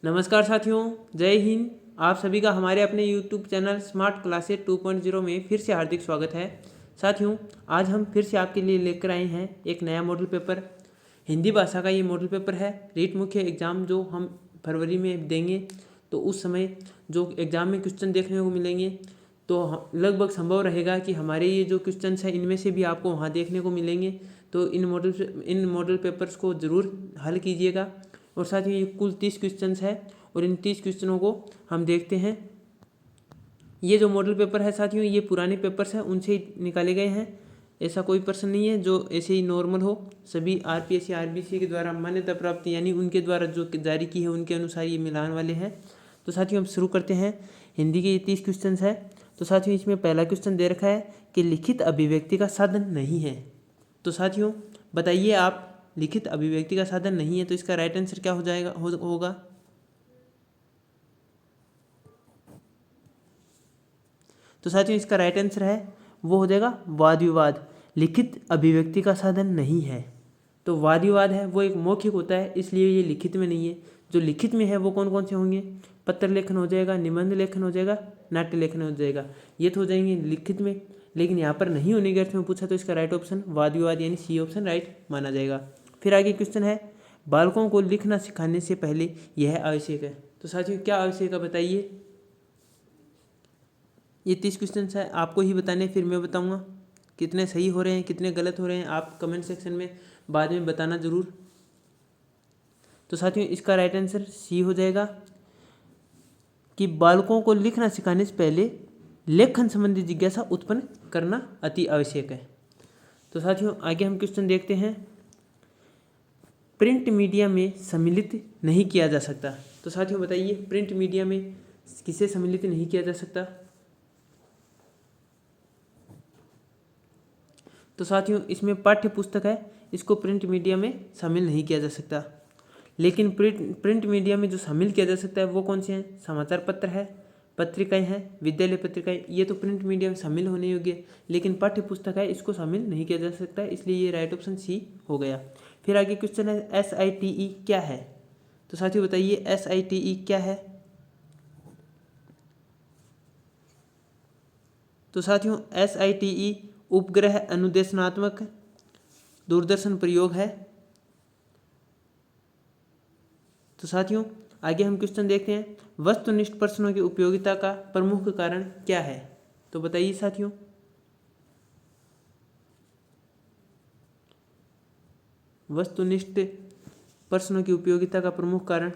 नमस्कार साथियों, जय हिंद। आप सभी का हमारे अपने यूट्यूब चैनल स्मार्ट क्लासेस 2.0 में फिर से हार्दिक स्वागत है। साथियों, आज हम फिर से आपके लिए लेकर आए हैं एक नया मॉडल पेपर। हिंदी भाषा का ये मॉडल पेपर है। रीट मुख्य एग्ज़ाम जो हम फरवरी में देंगे, तो उस समय जो एग्ज़ाम में क्वेश्चन देखने को मिलेंगे, तो लगभग संभव रहेगा कि हमारे ये जो क्वेश्चन हैं इनमें से भी आपको वहाँ देखने को मिलेंगे। तो इन मॉडल पेपर्स को ज़रूर हल कीजिएगा। और साथ ही ये कुल 30 क्वेश्चंस है और इन 30 क्वेश्चनों को हम देखते हैं। ये जो मॉडल पेपर है साथियों, ये पुराने पेपर्स हैं, उनसे ही निकाले गए हैं। ऐसा कोई प्रश्न नहीं है जो ऐसे ही नॉर्मल हो। सभी आरपीएससी आरबीसी के द्वारा मान्यता प्राप्त यानी उनके द्वारा जो जारी की है उनके अनुसार ये मिलान वाले हैं। तो साथियों हम शुरू करते हैं। हिंदी के ये 30 क्वेश्चन है। तो साथियों इसमें पहला क्वेश्चन दे रखा है कि लिखित अभिव्यक्ति का साधन नहीं है। तो साथियों बताइए आप, लिखित अभिव्यक्ति का साधन नहीं है तो इसका राइट आंसर क्या हो जाएगा होगा। तो साथियों इसका राइट आंसर है वो हो जाएगा वाद विवाद। लिखित अभिव्यक्ति का साधन नहीं है। तो वाद विवाद है वो एक मौखिक होता है, इसलिए ये लिखित में नहीं है। जो लिखित में है वो कौन कौन से होंगे? पत्र लेखन हो जाएगा, निबंध लेखन हो जाएगा, नाट्य लेखन हो जाएगा। ये तो हो जाएंगे लिखित में, लेकिन यहाँ पर नहीं होने के अर्थ में पूछा तो इसका राइट ऑप्शन वाद विवाद यानी सी ऑप्शन राइट माना जाएगा। फिर आगे क्वेश्चन है, बालकों को लिखना सिखाने से पहले यह आवश्यक है। तो साथियों क्या आवश्यक है बताइए। ये 30 क्वेश्चन है, आपको ही बताने, फिर मैं बताऊंगा कितने सही हो रहे हैं कितने गलत हो रहे हैं। आप कमेंट सेक्शन में बाद में बताना ज़रूर। तो साथियों इसका राइट आंसर सी हो जाएगा कि बालकों को लिखना सिखाने से पहले लेखन संबंधी जिज्ञासा उत्पन्न करना अति आवश्यक है। तो साथियों आगे हम क्वेश्चन देखते हैं। प्रिंट मीडिया में सम्मिलित नहीं किया जा सकता। तो साथियों बताइए प्रिंट मीडिया में किसे सम्मिलित नहीं किया जा सकता। तो साथियों इसमें पाठ्य पुस्तक है, इसको प्रिंट मीडिया में शामिल नहीं किया जा सकता। लेकिन प्रिंट मीडिया में जो शामिल किया जा सकता है वो कौन से हैं? समाचार पत्र है, पत्रिकाएं हैं, विद्यालय पत्रिकाएं। ये तो प्रिंट मीडिया में शामिल होने योग्य है, लेकिन पाठ्य पुस्तक है इसको शामिल नहीं किया जा सकता, इसलिए ये राइट ऑप्शन सी हो गया। फिर आगे क्वेश्चन है SITE क्या है। तो साथियों बताइए SITE क्या है। तो साथियों SITE उपग्रह अनुदेशनात्मक दूरदर्शन प्रयोग है। तो साथियों आगे हम क्वेश्चन देखते हैं, वस्तुनिष्ठ प्रश्नों की उपयोगिता का प्रमुख कारण क्या है। तो बताइए साथियों। वस्तुनिष्ठ प्रश्नों की उपयोगिता का प्रमुख कारण,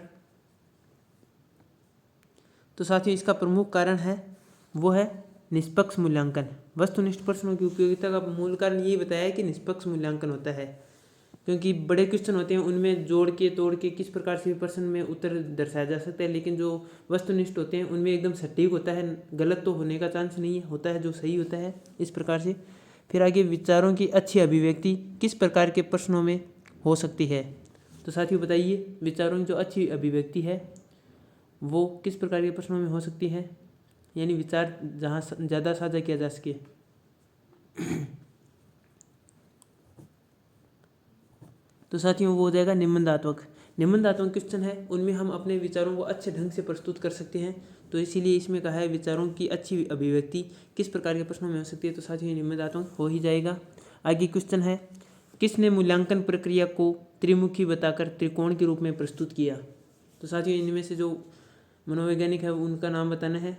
तो साथियों इसका प्रमुख कारण है वो है निष्पक्ष मूल्यांकन। वस्तुनिष्ठ प्रश्नों की उपयोगिता का मूल कारण यही बताया है कि निष्पक्ष मूल्यांकन होता है, क्योंकि बड़े क्वेश्चन होते हैं उनमें जोड़ के तोड़ के किस प्रकार से प्रश्न में उत्तर दर्शाया जा सकता है, लेकिन जो वस्तुनिष्ठ होते हैं उनमें एकदम सटीक होता है, गलत तो होने का चांस नहीं होता है, जो सही होता है इस प्रकार से। फिर आगे विचारों की अच्छी अभिव्यक्ति किस प्रकार के प्रश्नों में हो सकती है। तो साथियों बताइए विचारों की जो अच्छी अभिव्यक्ति है वो किस प्रकार के प्रश्नों में हो सकती है, यानी विचार जहाँ ज़्यादा साझा किया जा सके। तो साथियों वो हो जाएगा निबंधात्मक। निबंधात्मक क्वेश्चन है उनमें हम अपने विचारों को अच्छे ढंग से प्रस्तुत कर सकते हैं, तो इसीलिए इसमें कहा है विचारों की अच्छी अभिव्यक्ति किस प्रकार के प्रश्नों में हो सकती है। तो साथियों निबंधात्मक हो ही जाएगा। आगे क्वेश्चन है, किसने मूल्यांकन प्रक्रिया को त्रिमुखी बताकर त्रिकोण के रूप में प्रस्तुत किया। तो साथियों इनमें से जो मनोवैज्ञानिक है उनका नाम बताना है,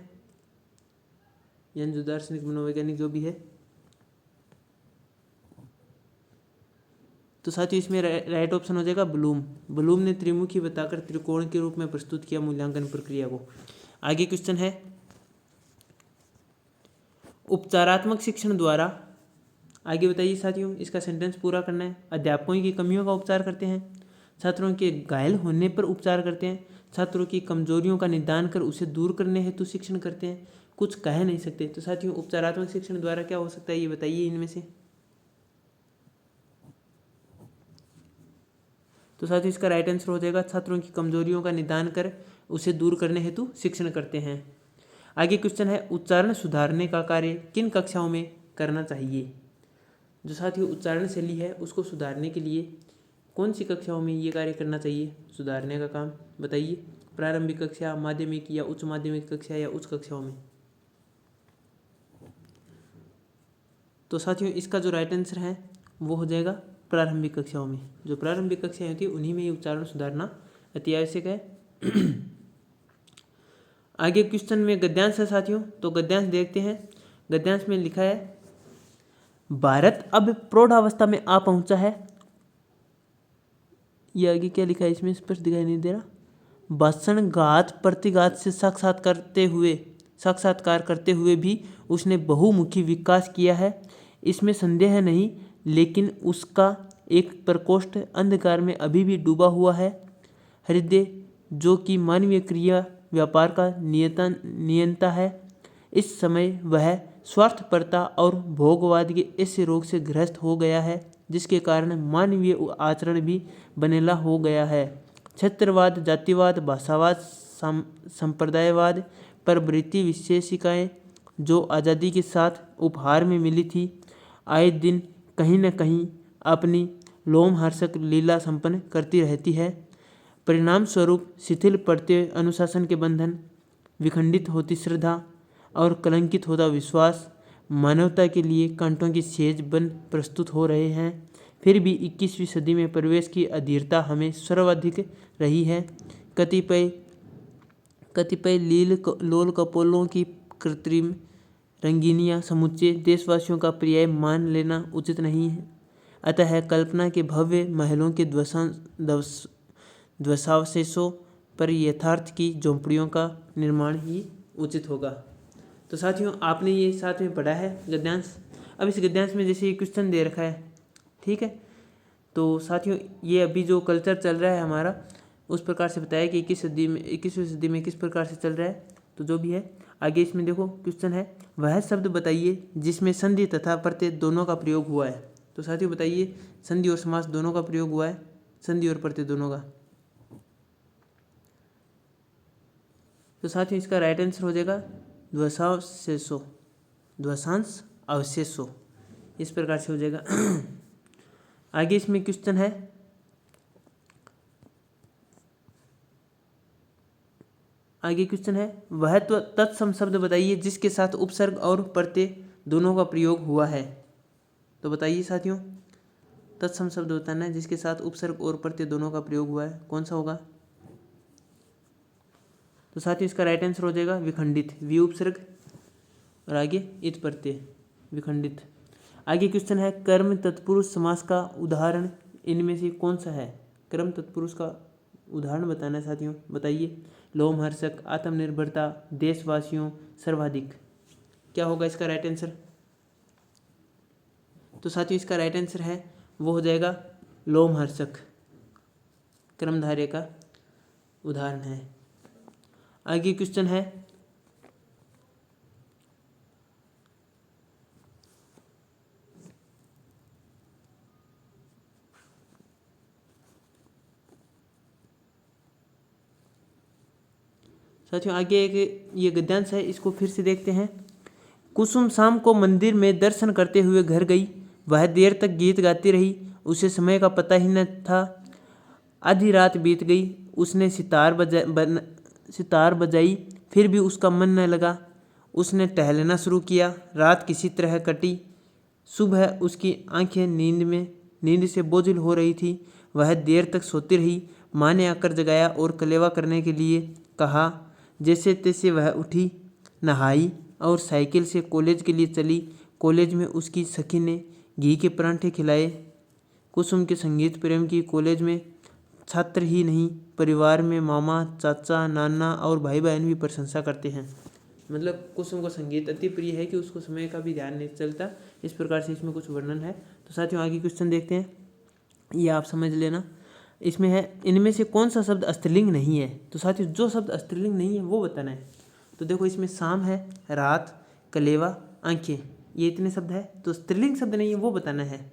यानी जो दार्शनिक मनोवैज्ञानिक जो भी है। तो साथियों इसमें राइट ऑप्शन हो जाएगा ब्लूम। ब्लूम ने त्रिमुखी बताकर त्रिकोण के रूप में प्रस्तुत किया मूल्यांकन प्रक्रिया को। आगे क्वेश्चन है, उपचारात्मक शिक्षण द्वारा, आगे बताइए साथियों इसका सेंटेंस पूरा करना है। अध्यापकों की कमियों का उपचार करते हैं, छात्रों के घायल होने पर उपचार करते हैं, छात्रों की कमजोरियों का निदान कर उसे दूर करने हेतु शिक्षण करते हैं, कुछ कह नहीं सकते। तो साथियों उपचारात्मक शिक्षण द्वारा क्या हो सकता है ये बताइए इनमें से। तो साथियों इसका राइट आंसर हो जाएगा छात्रों की कमजोरियों का निदान कर उसे दूर करने हेतु शिक्षण करते हैं। आगे क्वेश्चन है, उच्चारण सुधारने का कार्य किन कक्षाओं में करना चाहिए। जो साथियों उच्चारण शैली है उसको सुधारने के लिए कौन सी कक्षाओं में ये कार्य करना चाहिए, सुधारने का काम बताइए। प्रारंभिक कक्षा, माध्यमिक या उच्च माध्यमिक कक्षा या उच्च कक्षाओं में। तो साथियों इसका जो राइट आंसर है वो हो जाएगा प्रारंभिक कक्षाओं में। जो प्रारंभिक कक्षाएं होती है उन्हीं में ये उच्चारण सुधारना अति आवश्यक है। आगे क्वेश्चन में गद्यांश है साथियों, तो गद्यांश देखते हैं। गद्यांश में लिखा है, भारत अब प्रौढ़ावस्था में आ पहुंचा है। ये आगे क्या लिखा है इसमें स्पष्ट दिखाई नहीं दे रहा। भाषण घात प्रतिघात से साक्षात्कार करते हुए भी उसने बहुमुखी विकास किया है, इसमें संदेह नहीं, लेकिन उसका एक प्रकोष्ठ अंधकार में अभी भी डूबा हुआ है। हृदय जो कि मानवीय क्रिया व्यापार का नियंता है, इस समय वह स्वार्थपरता और भोगवाद के ऐसे रोग से ग्रस्त हो गया है जिसके कारण मानवीय आचरण भी बनेला हो गया है। क्षेत्रवाद, जातिवाद, भाषावाद, संप्रदायवाद, प्रवृत्ति विशेषिकाएं जो आज़ादी के साथ उपहार में मिली थी, आए दिन कहीं न कहीं अपनी लोमहर्षक लीला संपन्न करती रहती है। परिणाम स्वरूप शिथिल पड़ते अनुशासन के बंधन, विखंडित होती श्रद्धा और कलंकित होता विश्वास मानवता के लिए कांटों की सेज बन प्रस्तुत हो रहे हैं। फिर भी 21वीं सदी में प्रवेश की अधीरता हमें सर्वाधिक रही है। कतिपय लोल कपोलों की कृत्रिम रंगीनियाँ समूचे देशवासियों का पर्याय मान लेना उचित नहीं है। अतः कल्पना के भव्य महलों के ध्वंसावशेषों पर यथार्थ की झोंपड़ियों का निर्माण ही उचित होगा। तो साथियों आपने ये साथ में पढ़ा है गद्यांश। अब इस गद्यांश में जैसे ये क्वेश्चन दे रखा है, ठीक है, तो साथियों ये अभी जो कल्चर चल रहा है हमारा उस प्रकार से बताया कि 21वीं सदी में किस प्रकार से चल रहा है। तो जो भी है आगे इसमें देखो क्वेश्चन है, वह शब्द बताइए जिसमें संधि तथा प्रत्यय दोनों का प्रयोग हुआ है। तो साथियों बताइए संधि और समास दोनों का प्रयोग हुआ है, संधि और प्रत्यय दोनों का। तो साथियों इसका राइट आंसर हो जाएगा ध्वंसांश अवशेषो, इस प्रकार से हो जाएगा। आगे इसमें क्वेश्चन है, वह तो तत्सम शब्द बताइए जिसके साथ उपसर्ग और प्रत्यय दोनों का प्रयोग हुआ है। तो बताइए साथियों तत्सम शब्द बताना है जिसके साथ उपसर्ग और प्रत्यय दोनों का प्रयोग हुआ है, कौन सा होगा। तो साथियों इसका राइट आंसर हो जाएगा विखंडित, वि उपसर्ग और आगे इत प्रत्यय, विखंडित। आगे क्वेश्चन है, कर्म तत्पुरुष समास का उदाहरण इनमें से कौन सा है। कर्म तत्पुरुष का उदाहरण बताना है साथियों, बताइए। लोमहर्षक, आत्मनिर्भरता, देशवासियों, सर्वाधिक, क्या होगा इसका राइट आंसर। तो साथियों इसका राइट आंसर है वो हो जाएगा लोमहर्षक, कर्मधारय का उदाहरण है। आगे क्वेश्चन है, साथियों आगे एक ये गद्यांश है, इसको फिर से देखते हैं। कुसुम शाम को मंदिर में दर्शन करते हुए घर गई, वह देर तक गीत गाती रही, उसे समय का पता ही न था। आधी रात बीत गई, उसने सितार बजाई, फिर भी उसका मन न लगा। उसने टहलना शुरू किया, रात किसी तरह कटी। सुबह उसकी आंखें नींद से बोझिल हो रही थी, वह देर तक सोती रही। माँ ने आकर जगाया और कलेवा करने के लिए कहा। जैसे तैसे वह उठी, नहाई और साइकिल से कॉलेज के लिए चली। कॉलेज में उसकी सखी ने घी के परांठे खिलाए। कुसुम के संगीत प्रेम की कॉलेज में छात्र ही नहीं, परिवार में मामा, चाचा, नाना और भाई बहन भी प्रशंसा करते हैं। मतलब कुसुम को संगीत अति प्रिय है कि उसको समय का भी ध्यान नहीं चलता। इस प्रकार से इसमें कुछ वर्णन है। तो साथियों आगे क्वेश्चन देखते हैं, ये आप समझ लेना। इसमें है, इनमें से कौन सा शब्द स्त्रीलिंग नहीं है। तो साथियों जो शब्द स्त्रीलिंग नहीं है वो बताना है। तो देखो इसमें शाम है, रात, कलेवा, आंखें, ये इतने शब्द है। तो स्त्रीलिंग शब्द नहीं है वो बताना है।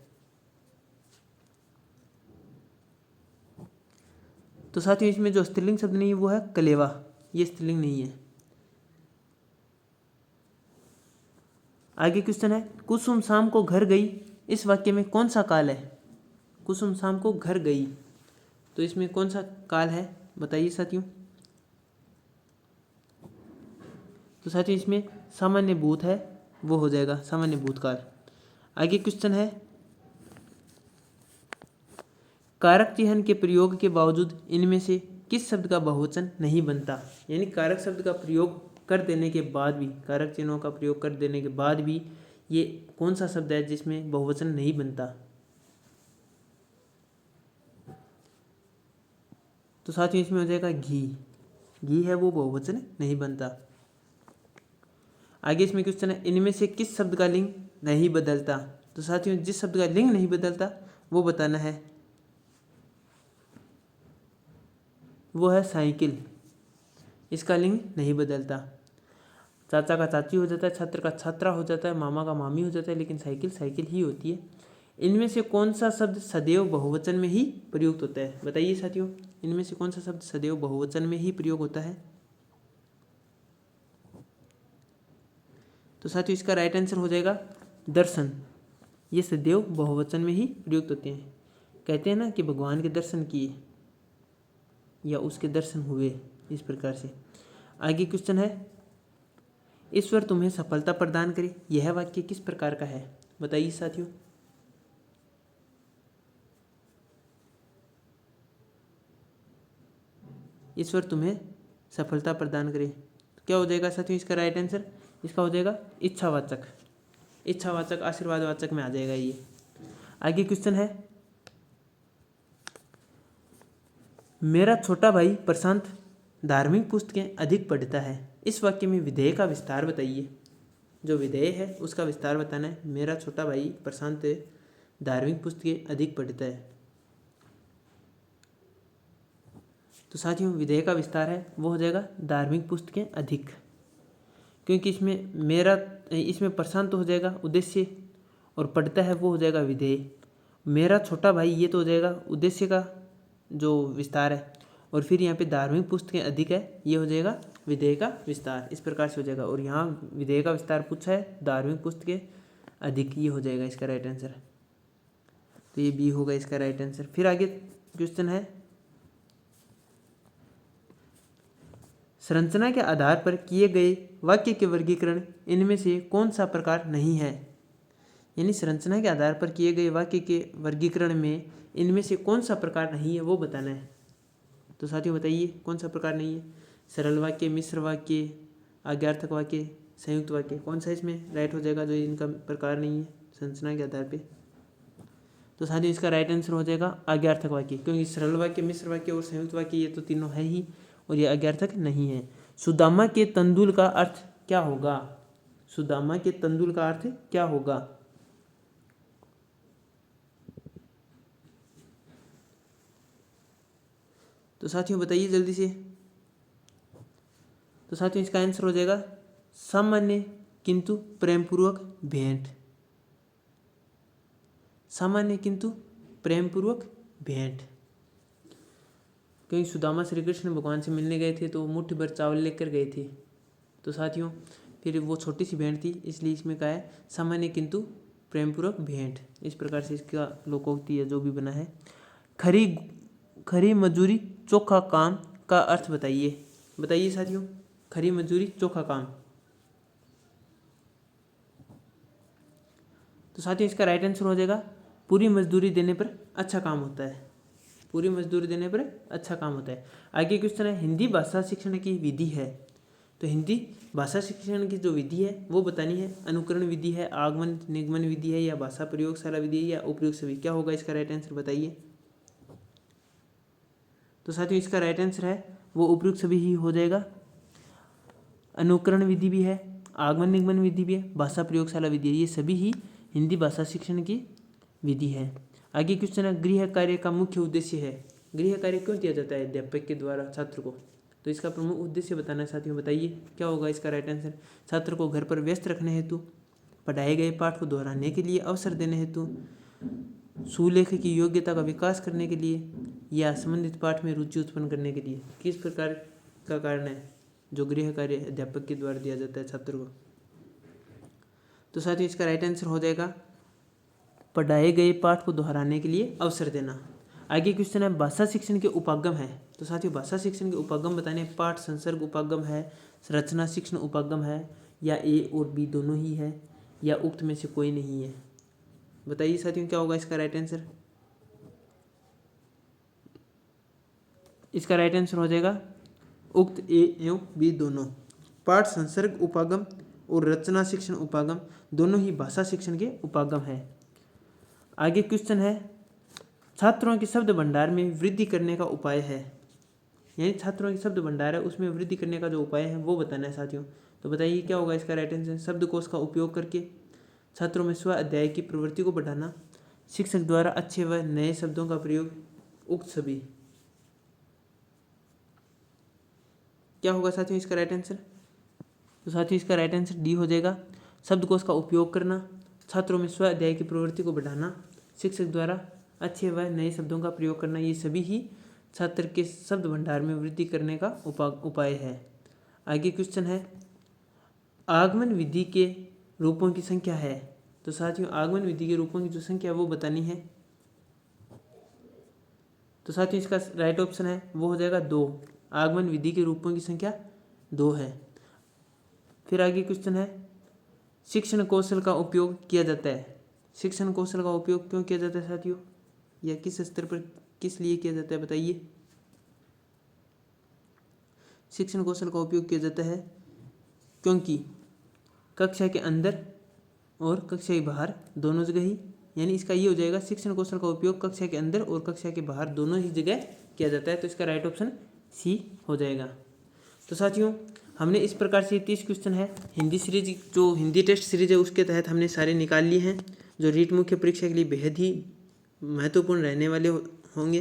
तो साथियों इसमें जो स्त्रीलिंग शब्द नहीं है वो है कलेवा, ये स्त्रीलिंग नहीं है। आगे क्वेश्चन है, कुसुम शाम को घर गई, इस वाक्य में कौन सा काल है। कुसुम शाम को घर गई, तो इसमें कौन सा काल है बताइए साथियों। तो साथियों इसमें सामान्य भूत है वो हो जाएगा सामान्य भूतकाल। आगे क्वेश्चन है, कारक चिह्न के प्रयोग के बावजूद इनमें से किस शब्द का बहुवचन नहीं बनता। यानी कारक शब्द का प्रयोग कर देने के बाद भी, कारक चिन्हों का प्रयोग कर देने के बाद भी ये कौन सा शब्द है जिसमें बहुवचन नहीं बनता। तो साथियों इसमें हो जाएगा घी। घी है वो बहुवचन नहीं बनता। आगे इसमें क्वेश्चन है, इनमें से किस शब्द का लिंग नहीं बदलता। तो साथियों जिस शब्द का लिंग नहीं बदलता वो बताना है, वो है साइकिल। इसका लिंग नहीं बदलता। चाचा का चाची हो जाता है, छात्र का छात्रा हो जाता है, मामा का मामी हो जाता है, लेकिन साइकिल साइकिल ही होती है। इनमें से कौन सा शब्द सदैव बहुवचन में ही प्रयुक्त होता है। बताइए साथियों, इनमें से कौन सा शब्द सदैव बहुवचन में ही प्रयोग होता है। तो साथियों इसका राइट आंसर हो जाएगा दर्शन। ये सदैव बहुवचन में ही प्रयुक्त होते हैं। कहते हैं ना कि भगवान के दर्शन किए या उसके दर्शन हुए, इस प्रकार से। आगे क्वेश्चन है, ईश्वर तुम्हें सफलता प्रदान करे, यह वाक्य किस प्रकार का है। बताइए साथियों। ईश्वर तुम्हें सफलता प्रदान करे, तो क्या हो जाएगा साथियों इसका राइट आंसर। इसका हो जाएगा इच्छावाचक। इच्छावाचक आशीर्वादवाचक में आ जाएगा ये। आगे क्वेश्चन है, मेरा छोटा भाई प्रशांत धार्मिक पुस्तकें अधिक पढ़ता है। इस वाक्य में विधेय का विस्तार बताइए। जो विधेय है उसका विस्तार बताना है। मेरा छोटा भाई प्रशांत धार्मिक पुस्तकें अधिक पढ़ता है। तो साथियों विधेय का विस्तार है वो हो जाएगा धार्मिक पुस्तकें अधिक, क्योंकि इसमें प्रशांत हो जाएगा उद्देश्य और पढ़ता है वो हो जाएगा विधेय। मेरा छोटा भाई ये तो हो जाएगा उद्देश्य का जो विस्तार है, और फिर यहाँ पे धार्मिक पुस्तकें अधिक है ये हो जाएगा विधेय का विस्तार। इस प्रकार से हो जाएगा। और यहाँ विधेय का विस्तार पूछा है, धार्मिक पुस्तकें अधिक, ये हो जाएगा इसका राइट आंसर। तो ये बी होगा इसका राइट आंसर। फिर आगे क्वेश्चन है, संरचना के आधार पर किए गए वाक्य के वर्गीकरण इनमें से कौन सा प्रकार नहीं है। यानी संरचना के आधार पर किए गए वाक्य के वर्गीकरण में इनमें से कौन सा प्रकार नहीं है वो बताना है। तो साथियों बताइए कौन सा प्रकार नहीं है। सरल वाक्य, मिश्र वाक्य, आज्ञार्थक वाक्य, संयुक्त वाक्य, कौन सा इसमें राइट हो जाएगा जो इनका प्रकार नहीं है संरचना के आधार पे। तो साथियों इसका राइट आंसर हो जाएगा आज्ञार्थक वाक्य, क्योंकि सरल वाक्य, मिश्र वाक्य और संयुक्त वाक्य ये तो तीनों है ही, और ये आज्ञार्थक नहीं है। सुदामा के तंदुल का अर्थ क्या होगा। सुदामा के तंदुल का अर्थ क्या होगा। तो साथियों बताइए जल्दी से। तो साथियों इसका आंसर हो जाएगा सामान्य किंतु प्रेमपूर्वक भेंट। सामान्य किंतु प्रेमपूर्वक भेंट, क्योंकि सुदामा श्री कृष्ण भगवान से मिलने गए थे तो मुट्ठी भर चावल लेकर गए थे। तो साथियों फिर वो छोटी सी भेंट थी, इसलिए इसमें कहा है सामान्य किंतु प्रेमपूर्वक भेंट। इस प्रकार से इसका लोकोक्ति है जो भी बना है। खरी मजूरी चोखा काम का अर्थ बताइए। बताइए साथियों, खरी मजूरी चोखा काम। तो साथियों इसका राइट आंसर हो जाएगा पूरी मजदूरी देने पर अच्छा काम होता है। पूरी मजदूरी देने पर अच्छा काम होता है। आगे क्वेश्चन है, हिंदी भाषा शिक्षण की विधि है। तो हिंदी भाषा शिक्षण की जो विधि है वो बतानी है। अनुकरण विधि है, आगमन निगमन विधि है, या भाषा प्रयोगशाला विधि है, या उपयुक्त सभी। क्या होगा इसका राइट आंसर बताइए। तो साथियों इसका राइट आंसर है वो उपयुक्त सभी ही हो जाएगा। अनुकरण विधि भी है, आगमन निगमन विधि भी है, भाषा प्रयोगशाला विधि है, ये सभी ही हिंदी भाषा शिक्षण की विधि है। आगे क्वेश्चन है, गृह कार्य का मुख्य उद्देश्य है। गृह कार्य क्यों दिया जाता है अध्यापक के द्वारा छात्र को। तो इसका प्रमुख उद्देश्य बताना है साथियों। बताइए क्या होगा इसका राइट आंसर। छात्र को घर पर व्यस्त रखने हेतु, पढ़ाए गए पाठ को दोहराने के लिए अवसर देने हेतु, सुलेख की योग्यता का विकास करने के लिए, या संबंधित पाठ में रुचि उत्पन्न करने के लिए। किस प्रकार का कारण है जो गृह कार्य अध्यापक के द्वारा दिया जाता है छात्र को। तो साथियों इसका राइट आंसर हो जाएगा पढ़ाए गए पाठ को दोहराने के लिए अवसर देना। आगे क्वेश्चन है, भाषा शिक्षण के उपागम है। तो साथियों भाषा शिक्षण के उपागम बताने पाठ संसर्ग उपागम है, रचना शिक्षण उपागम है, या ए और बी दोनों ही है, या उक्त में से कोई नहीं है। बताइए साथियों क्या होगा इसका राइट आंसर। इसका राइट आंसर हो जाएगा उक्त ए एवं बी दोनों। पाठ संसर्ग उपागम और रचना शिक्षण उपागम दोनों ही भाषा शिक्षण के उपागम है। आगे क्वेश्चन है छात्रों के शब्द भंडार में वृद्धि करने का उपाय है, यानी छात्रों के शब्द भंडार है उसमें वृद्धि करने का जो उपाय है वो बताना है साथियों। तो बताइए क्या होगा इसका राइट आंसर। शब्दकोश का उपयोग करके छात्रों में स्व अध्याय की प्रवृत्ति को बढ़ाना, शिक्षक द्वारा अच्छे व नए शब्दों का प्रयोग, उक्त सभी। क्या होगा साथियों इसका राइट आंसर। तो साथियों इसका राइट आंसर डी हो जाएगा। शब्दकोश का उपयोग करना, छात्रों में स्व अध्याय की प्रवृत्ति को बढ़ाना, शिक्षक द्वारा अच्छे व नए शब्दों का प्रयोग करना, ये सभी ही छात्र के शब्द भंडार में वृद्धि करने का उपाय है। आगे क्वेश्चन है आगमन विधि के रूपों की संख्या है। तो साथियों आगमन विधि के रूपों की जो संख्या है वो बतानी है। तो साथियों इसका राइट ऑप्शन है वो हो जाएगा 2। आगमन विधि के रूपों की संख्या 2 है। फिर आगे क्वेश्चन है शिक्षण कौशल का उपयोग किया जाता है। शिक्षण कौशल का उपयोग क्यों किया जाता है साथियों, या किस स्तर पर किस लिए किया जाता है बताइए। शिक्षण कौशल का उपयोग किया जाता है क्योंकि कक्षा के अंदर और कक्षा के बाहर दोनों जगह ही, यानी इसका ये हो जाएगा शिक्षण कौशल का उपयोग कक्षा के अंदर और कक्षा के बाहर दोनों ही जगह किया जाता है। तो इसका राइट ऑप्शन सी हो जाएगा। तो साथियों हमने इस प्रकार से 30 क्वेश्चन है हिंदी सीरीज, जो हिंदी टेस्ट सीरीज है उसके तहत हमने सारे निकाल लिए हैं, जो रीट मुख्य परीक्षा के लिए बेहद ही महत्वपूर्ण रहने वाले होंगे।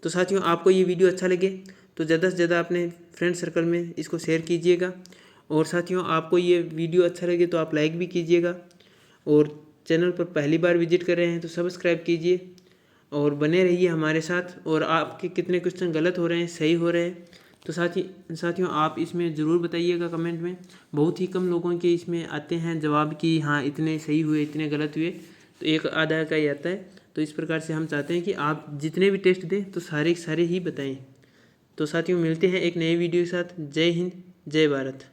तो साथियों आपको ये वीडियो अच्छा लगे तो ज़्यादा से ज़्यादा अपने फ्रेंड सर्कल में इसको शेयर कीजिएगा, और साथियों आपको ये वीडियो अच्छा लगे तो आप लाइक भी कीजिएगा, और चैनल पर पहली बार विजिट कर रहे हैं तो सब्सक्राइब कीजिए और बने रहिए हमारे साथ। और आपके कितने क्वेश्चन गलत हो रहे हैं, सही हो रहे हैं, तो साथियों आप इसमें ज़रूर बताइएगा कमेंट में। बहुत ही कम लोगों के इसमें आते हैं जवाब कि हाँ इतने सही हुए इतने गलत हुए, तो एक आधा का ही आता है। तो इस प्रकार से हम चाहते हैं कि आप जितने भी टेस्ट दें तो सारे ही बताएं। तो साथियों मिलते हैं एक नए वीडियो के साथ। जय हिंद, जय भारत।